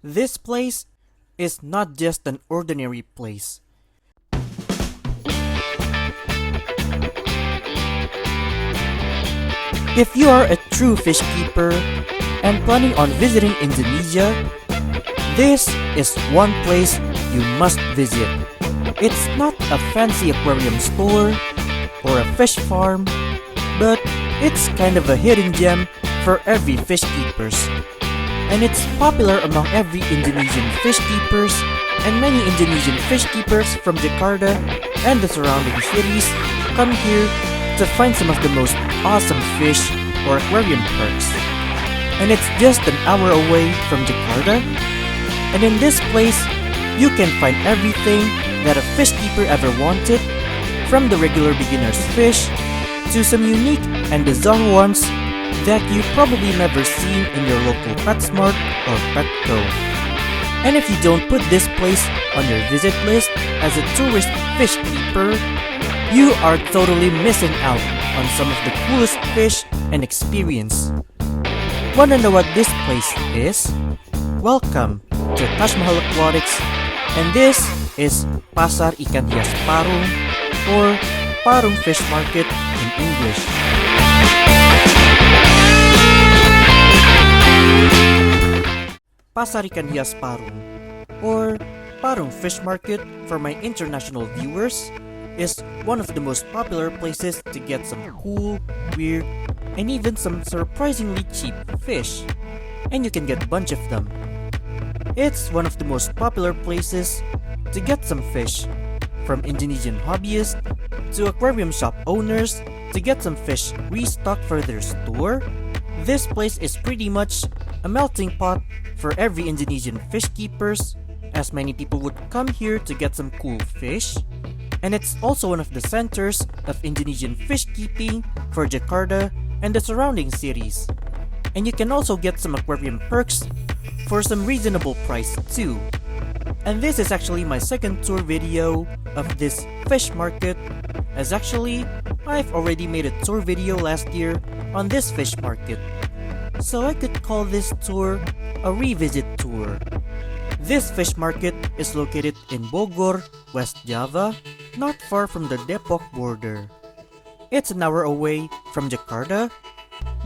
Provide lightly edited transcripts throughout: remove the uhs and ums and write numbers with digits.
this place is not just an ordinary place. If you are a true fish keeper and planning on visiting Indonesia, this is one place you must visit. It's not a fancy aquarium store or a fish farm, but it's kind of a hidden gem for every fish keepers. And it's popular among every Indonesian fish keepers, and many Indonesian fish keepers from Jakarta and the surrounding cities come here to find some of the most awesome fish or aquarium perks. And it's just an hour away from Jakarta. And in this place, you can find everything that a fish keeper ever wanted, from the regular beginner's fish to some unique and bizarre ones that you probably never seen in your local PetSmart or Petco. And if you don't put this place on your visit list as a tourist fish keeper, you are totally missing out on some of the coolest fish and experience. Wanna know what this place is? Welcome to Taj Mahal Aquatics, and this is Pasar Ikan Hias Parung, or Parung Fish Market in English. Pasar Ikan Hias Parung, or Parung Fish Market for my international viewers, is one of the most popular places to get some cool, weird, and even some surprisingly cheap fish. And you can get a bunch of them. It's one of the most popular places to get some fish, from Indonesian hobbyists to aquarium shop owners to get some fish restocked for their store. This place is pretty much a melting pot for every Indonesian fish keepers, as many people would come here to get some cool fish. And it's also one of the centers of Indonesian fish keeping for Jakarta and the surrounding cities. And you can also get some aquarium perks for some reasonable price too. And this is actually my second tour video of this fish market, as actually I've already made a tour video last year on this fish market. So I could call this tour a revisit tour. This fish market is located in Bogor, West Java, not far from the Depok border. It's an hour away from Jakarta,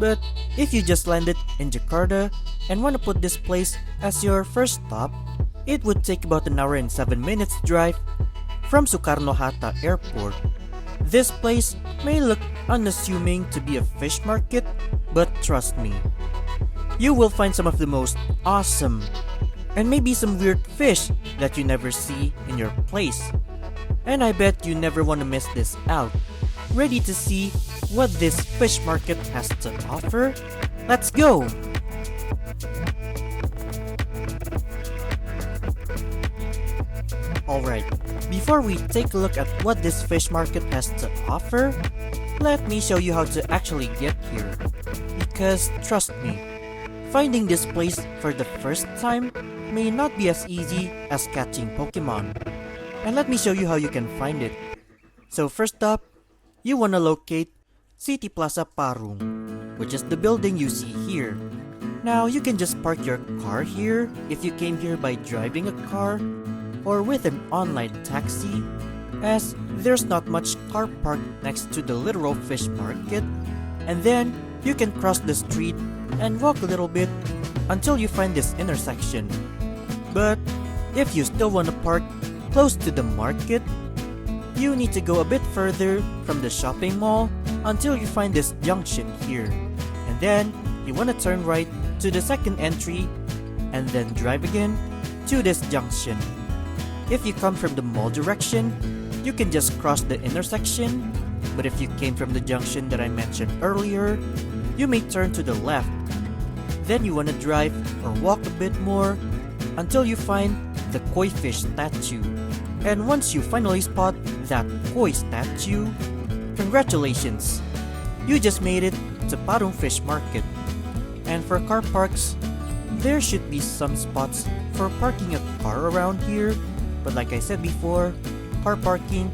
but if you just landed in Jakarta and want to put this place as your first stop, it would take about an hour and 7 minutes drive from Soekarno-Hatta Airport. This place may look unassuming to be a fish market, but trust me, you will find some of the most awesome and maybe some weird fish that you never see in your place. And I bet you never want to miss this out. Ready to see what this fish market has to offer? Let's go! Alright, before we take a look at what this fish market has to offer, let me show you how to actually get here. Because trust me, finding this place for the first time may not be as easy as catching Pokemon. And let me show you how you can find it. So first up, you wanna locate City Plaza Parung, which is the building you see here. Now you can just park your car here if you came here by driving a car or with an online taxi, as there's not much car park next to the literal fish market. And then you can cross the street and walk a little bit until you find this intersection. But if you still want to park close to the market, you need to go a bit further from the shopping mall until you find this junction here. And then you want to turn right to the second entry and then drive again to this junction. If you come from the mall direction, you can just cross the intersection. But if you came from the junction that I mentioned earlier, you may turn to the left. Then you want to drive or walk a bit more until you find the koi fish statue. And once you finally spot that koi statue, congratulations! You just made it to Parung Fish Market. And for car parks, there should be some spots for parking a car around here, but like I said before, car parking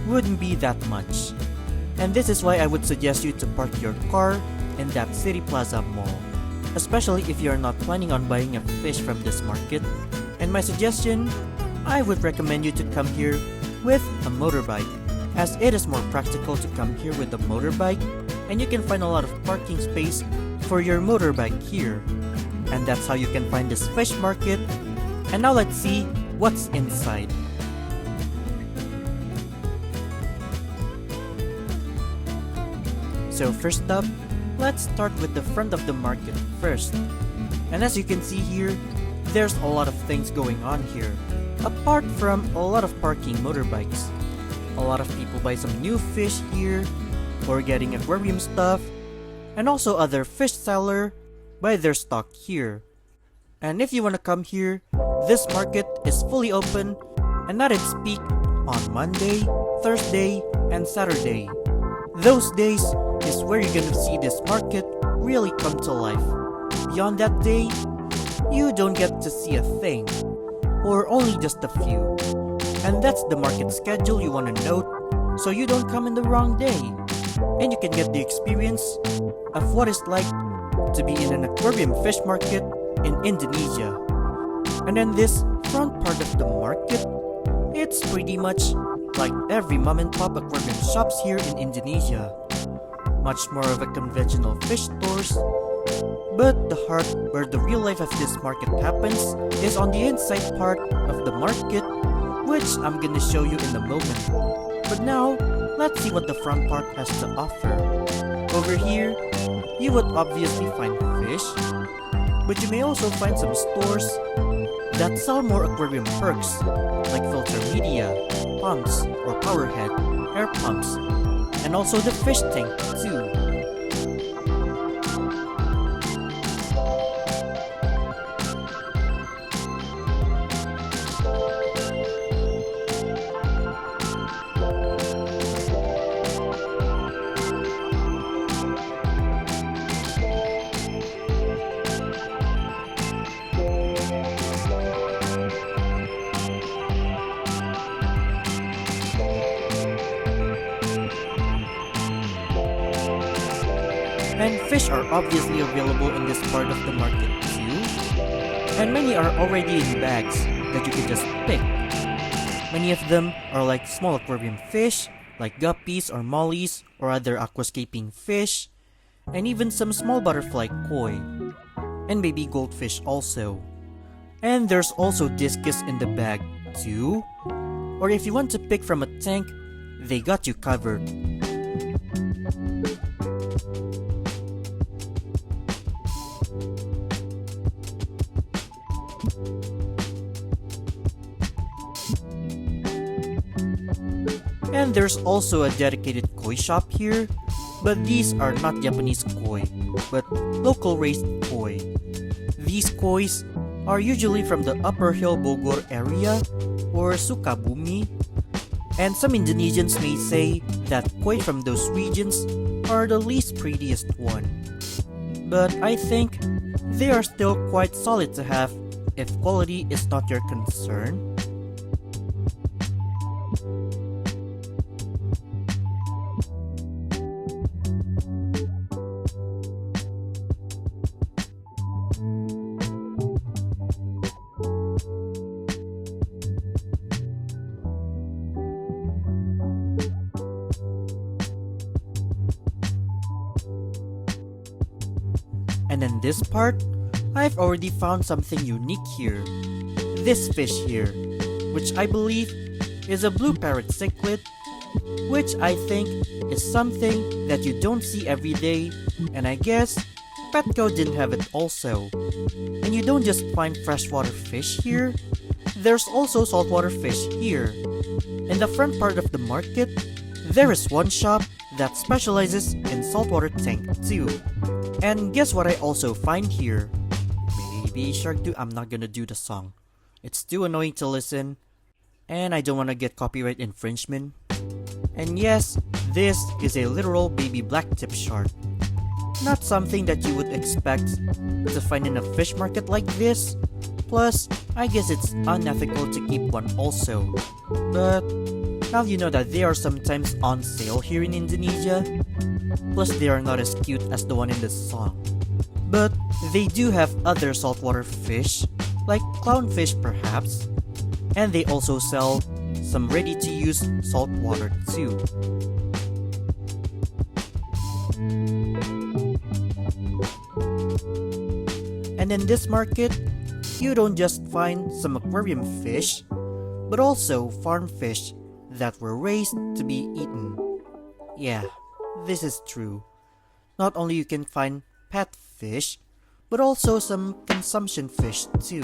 wouldn't be that much. And this is why I would suggest you to park your car in that City Plaza Mall. especially if you are not planning on buying a fish from this market. And my suggestion, I would recommend you to come here with a motorbike, as it is more practical to come here with a motorbike, and you can find a lot of parking space for your motorbike here. And that's how you can find this fish market. And now let's see what's inside. So first up, let's start with the front of the market first. And as you can see here, there's a lot of things going on here. Apart from a lot of parking motorbikes, a lot of people buy some new fish here, or getting aquarium stuff, and also other fish seller buy their stock here. And if you want to come here, this market is fully open and at its peak on Monday, Thursday, and Saturday. Those days is where you're gonna see this market really come to life. Beyond that day, you don't get to see a thing, or only just a few. And that's the market schedule you want to note, so you don't come in the wrong day, and you can get the experience of what it's like to be in an aquarium fish market in Indonesia. And then this front part of the market, it's pretty much like every mom and pop aquarium shops here in Indonesia. Much more of a conventional fish stores, but the heart where the real life of this market happens is on the inside part of the market, which I'm gonna show you in a moment. But now, let's see what the front part has to offer. Over here, you would obviously find fish, but you may also find some stores that sell more aquarium perks, like filter media, pumps or power head, air pumps, and also the fish tank too. And fish are obviously available in this part of the market too. And many are already in bags that you can just pick. Many of them are like small aquarium fish, like guppies or mollies or other aquascaping fish, and even some small butterfly koi, and baby goldfish also. And there's also discus in the bag too, or if you want to pick from a tank, they got you covered. And there's also a dedicated koi shop here, but these are not Japanese koi, but local raised koi. These kois are usually from the Upper Hill Bogor area or Sukabumi, and some Indonesians may say that koi from those regions are the least prettiest one. But I think they are still quite solid to have if quality is not your concern. And in this part, I've already found something unique here. This fish here, which I believe is a blue parrot cichlid, which I think is something that you don't see every day, and I guess Petco didn't have it also. And you don't just find freshwater fish here, there's also saltwater fish here. In the front part of the market, there is one shop that specializes in saltwater tank too. And guess what I also find here? Maybe Shark Do. I'm not gonna do the song. It's too annoying to listen, and I don't wanna get copyright infringement. And yes, this is a literal baby blacktip shark. Not something that you would expect to find in a fish market like this. Plus, I guess it's unethical to keep one also. But now you know that they are sometimes on sale here in Indonesia. Plus, they are not as cute as the one in the song. But they do have other saltwater fish, like clownfish perhaps, and they also sell some ready-to-use salt water too. And in this market, you don't just find some aquarium fish, but also farm fish that were raised to be eaten. Yeah, this is true. Not only you can find pet fish, but also some consumption fish too.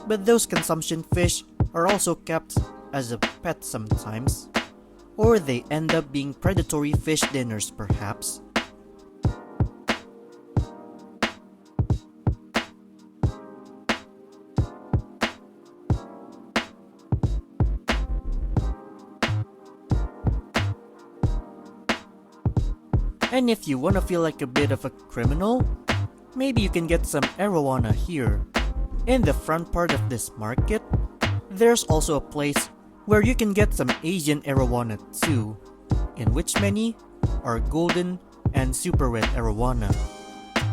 But those consumption fish are also kept as a pet sometimes, or they end up being predatory fish dinners perhaps. And if you wanna feel like a bit of a criminal, maybe you can get some arowana here. In the front part of this market, there's also a place where you can get some Asian arowana too, in which many are golden and super red arowana,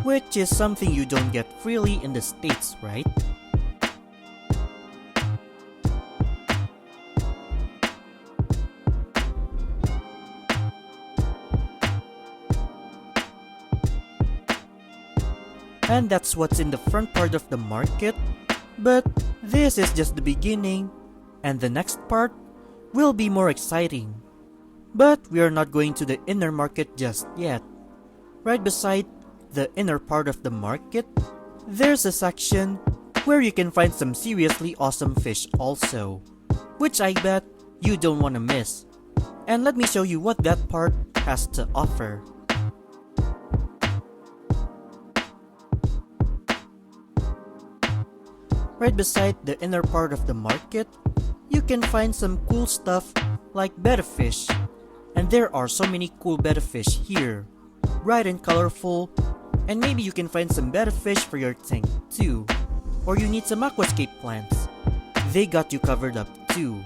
which is something you don't get freely in the States, right? And that's what's in the front part of the market. But this is just the beginning, and the next part will be more exciting. But we are not going to the inner market just yet. Right beside the inner part of the market, there's a section where you can find some seriously awesome fish also, which I bet you don't want to miss. And let me show you what that part has to offer. Right beside the inner part of the market, you can find some cool stuff like betta fish. And there are so many cool betta fish here, bright and colorful, and maybe you can find some betta fish for your tank too. Or you need some aquascape plants. They got you covered up too.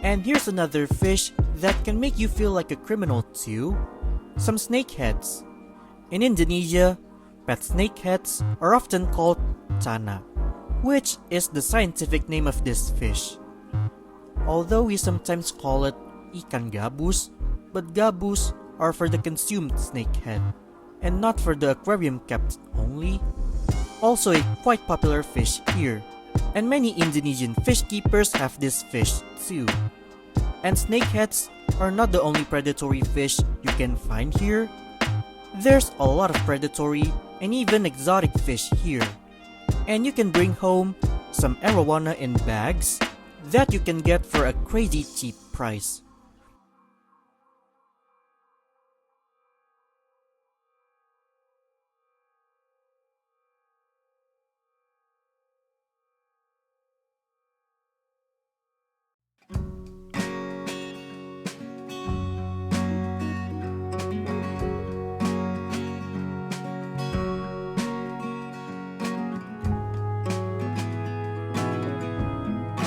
And here's another fish that can make you feel like a criminal too. Some snakeheads. In Indonesia, pet snakeheads are often called tana, which is the scientific name of this fish. Although we sometimes call it ikan gabus, but gabus are for the consumed snakehead, and not for the aquarium kept only. Also a quite popular fish here, and many Indonesian fish keepers have this fish too. And snakeheads are not the only predatory fish you can find here. There's a lot of predatory and even exotic fish here. And you can bring home some arowana in bags that you can get for a crazy cheap price.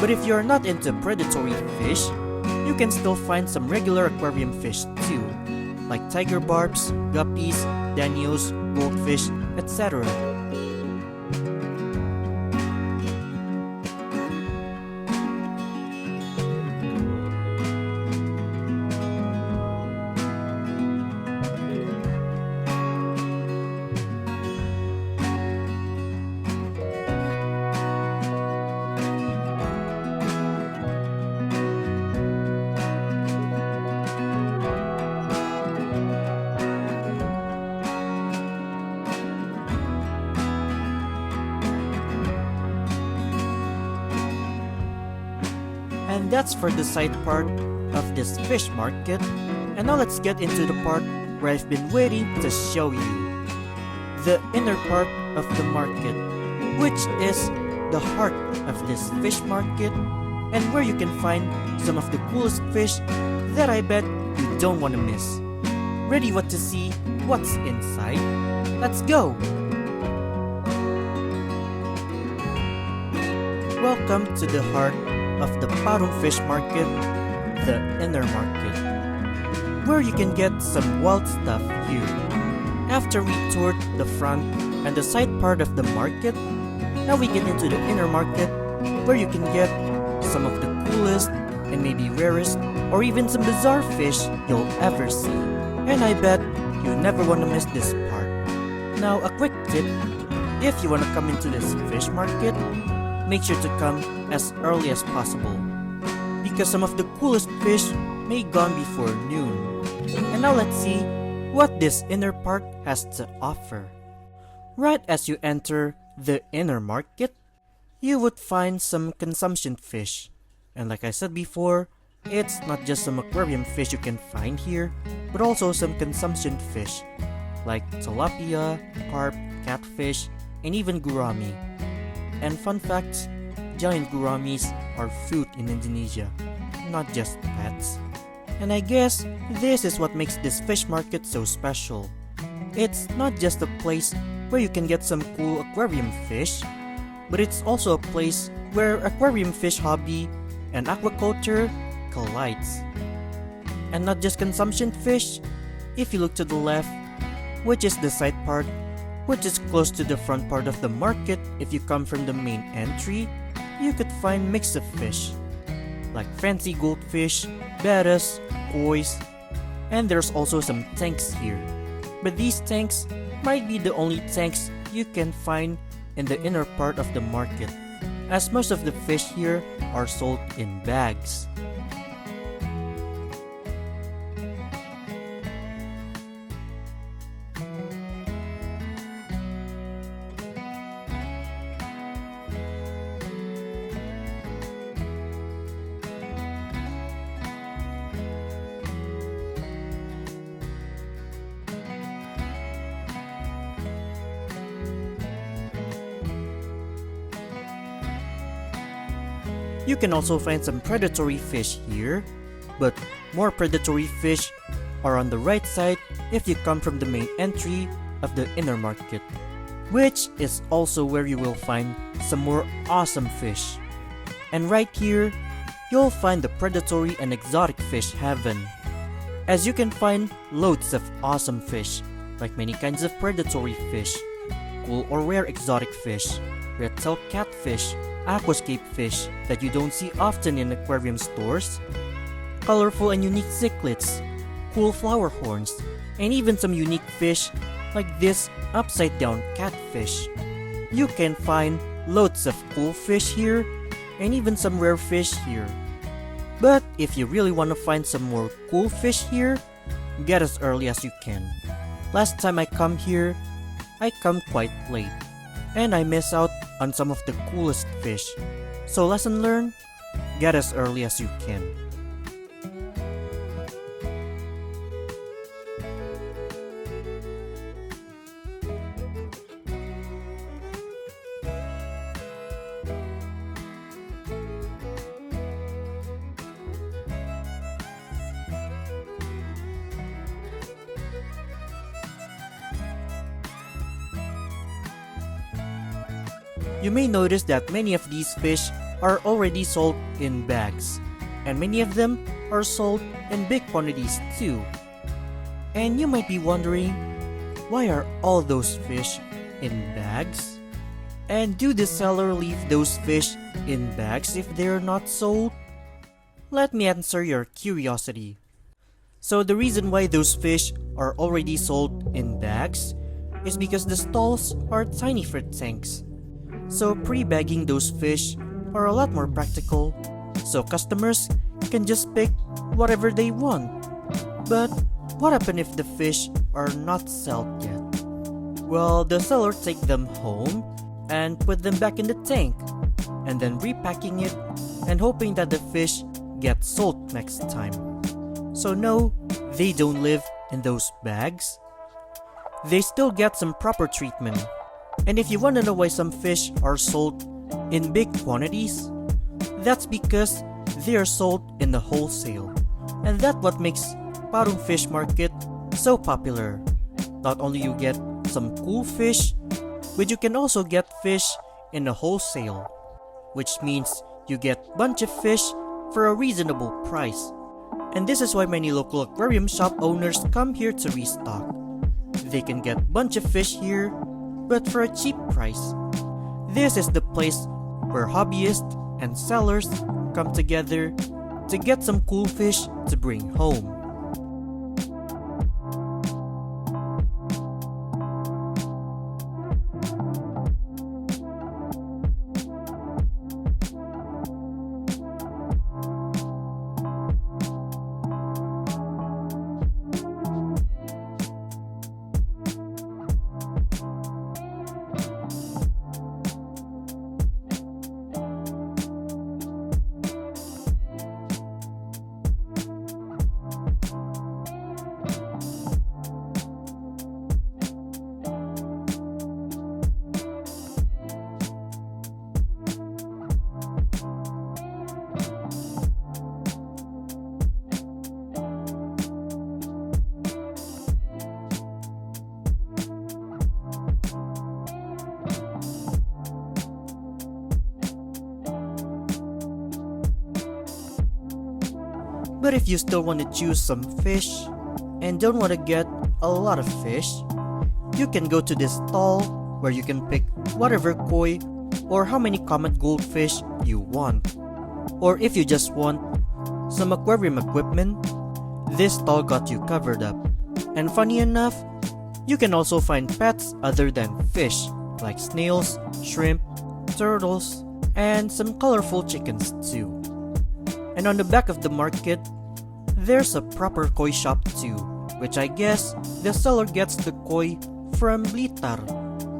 But if you're not into predatory fish, you can still find some regular aquarium fish too, like tiger barbs, guppies, danios, goldfish, etc. And that's for the side part of this fish market. And now let's get into the part where I've been waiting to show you. The inner part of the market, which is the heart of this fish market, and where you can find some of the coolest fish that I bet you don't want to miss. Ready what to see what's inside? Let's go! come to the heart of the Parung Fish Market, the inner market, where you can get some wild stuff here. After we toured the front and the side part of the market, now we get into the inner market, where you can get some of the coolest and maybe rarest or even some bizarre fish you'll ever see. And I bet you never want to miss this part. Now a quick tip, if you want to come into this fish market, make sure to come as early as possible, because some of the coolest fish may gone before noon. And now let's see what this inner part has to offer. Right as you enter the inner market, you would find some consumption fish. And like I said before, it's not just some aquarium fish you can find here, but also some consumption fish like tilapia, carp, catfish, and even gourami. And fun facts, giant gouramis are food in Indonesia, not just pets. And I guess this is what makes this fish market so special. It's not just a place where you can get some cool aquarium fish, but it's also a place where aquarium fish hobby and aquaculture collides. And not just consumption fish, if you look to the left, which is the side part, which is close to the front part of the market, if you come from the main entry, you could find mix of fish, like fancy goldfish, bettas, koi's, and there's also some tanks here. But these tanks might be the only tanks you can find in the inner part of the market, as most of the fish here are sold in bags. You can also find some predatory fish here, but more predatory fish are on the right side if you come from the main entry of the inner market, which is also where you will find some more awesome fish. And right here, you'll find the predatory and exotic fish heaven, as you can find loads of awesome fish, like many kinds of predatory fish, cool or rare exotic fish, red-tailed catfish, aquascape fish that you don't see often in aquarium stores, colorful and unique cichlids, cool flower horns, and even some unique fish like this upside down catfish. You can find loads of cool fish here and even some rare fish here. But if you really want to find some more cool fish here, get as early as you can. Last time I come here, I come quite late, and I miss out on some of the coolest fish. So lesson learned, get as early as you can. You may notice that many of these fish are already sold in bags, and many of them are sold in big quantities too. And you might be wondering, why are all those fish in bags? And do the seller leave those fish in bags if they are not sold? Let me answer your curiosity. So the reason why those fish are already sold in bags is because the stalls are tiny for tanks. So pre-bagging those fish are a lot more practical, so customers can just pick whatever they want. But what happens if the fish are not sold yet? Well, the seller take them home and put them back in the tank, and then repacking it and hoping that the fish get sold next time. So no, they don't live in those bags. They still get some proper treatment. And if you want to know why some fish are sold in big quantities, that's because they are sold in the wholesale. And that's what makes Parung Fish Market so popular. Not only you get some cool fish, but you can also get fish in the wholesale. which means you get bunch of fish for a reasonable price. And this is why many local aquarium shop owners come here to restock. They can get bunch of fish here, but for a cheap price. This is the place where hobbyists and sellers come together to get some cool fish to bring home. But if you still want to choose some fish and don't want to get a lot of fish, you can go to this stall where you can pick whatever koi or how many common goldfish you want. Or if you just want some aquarium equipment, this stall got you covered up. And funny enough, you can also find pets other than fish, like snails, shrimp, turtles, and some colorful chickens too. And on the back of the market, there's a proper koi shop too, which I guess the seller gets the koi from Blitar,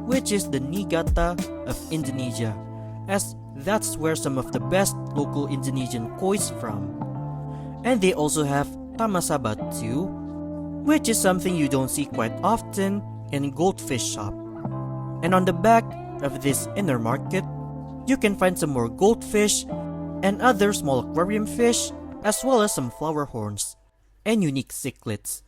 which is the Niigata of Indonesia, as that's where some of the best local Indonesian koi's from. And they also have tamasabat too, which is something you don't see quite often in goldfish shop. And on the back of this inner market, you can find some more goldfish and other small aquarium fish, as well as some flower horns and unique cichlids.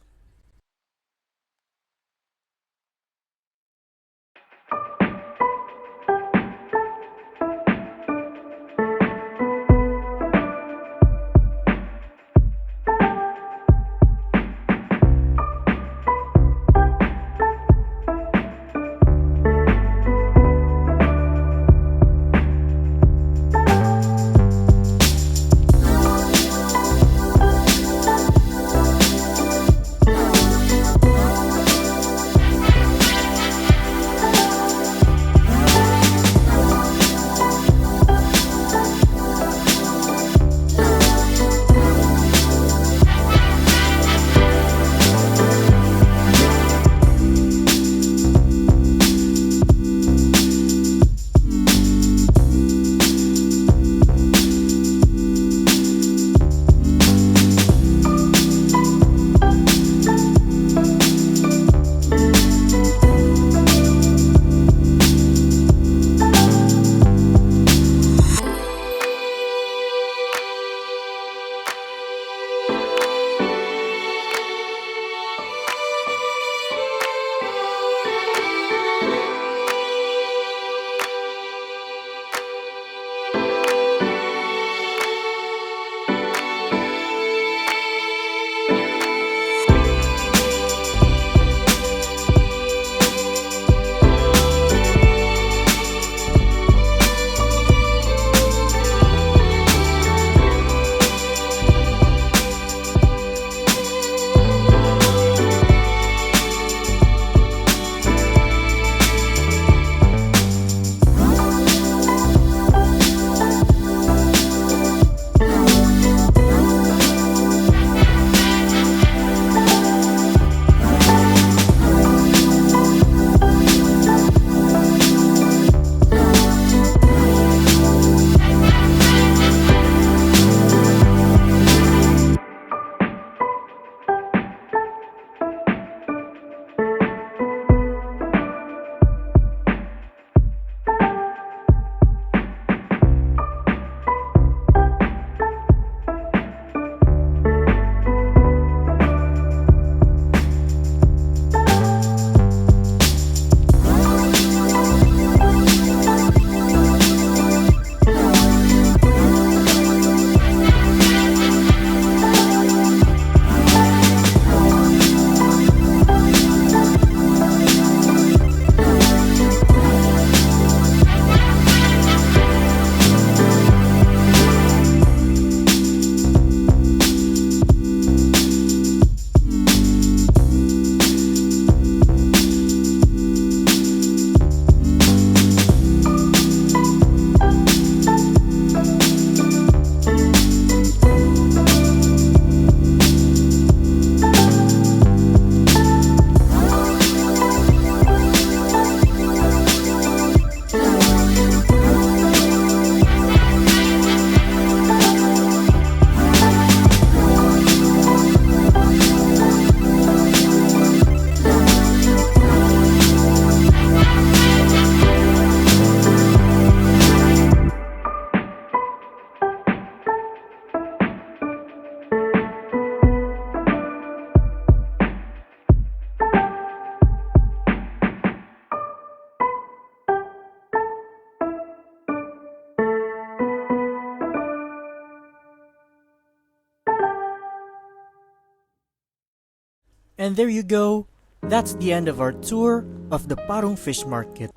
And there you go, that's the end of our tour of the Parung Fish Market.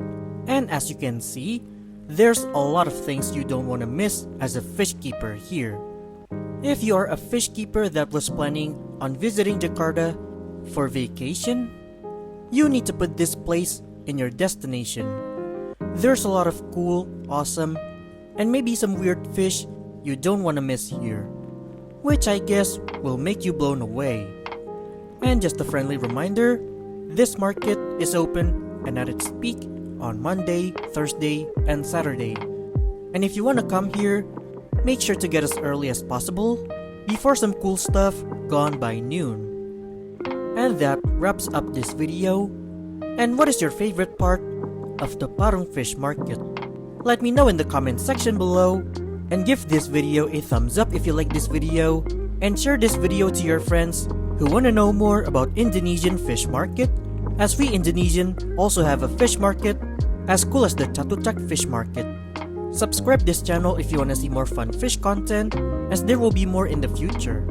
And as you can see, there's a lot of things you don't want to miss as a fish keeper here. If you are a fish keeper that was planning on visiting Jakarta for vacation, you need to put this place in your destination. There's a lot of cool, awesome, and maybe some weird fish you don't want to miss here, which I guess will make you blown away. And just a friendly reminder, this market is open and at its peak on Monday, Thursday, and Saturday. And if you want to come here, make sure to get as early as possible before some cool stuff gone by noon. And that wraps up this video. And what is your favorite part of the Parung Fish Market? Let me know in the comment section below, and give this video a thumbs up if you like this video, and share this video to your friends who want to know more about Indonesian fish market, as we Indonesian also have a fish market as cool as the Chatuchak Fish Market. Subscribe this channel if you want to see more fun fish content, as there will be more in the future.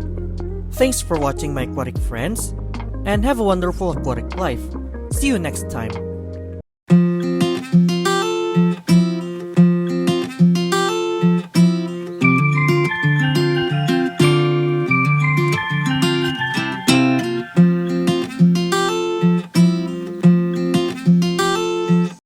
Thanks for watching my aquatic friends, and have a wonderful aquatic life. See you next time.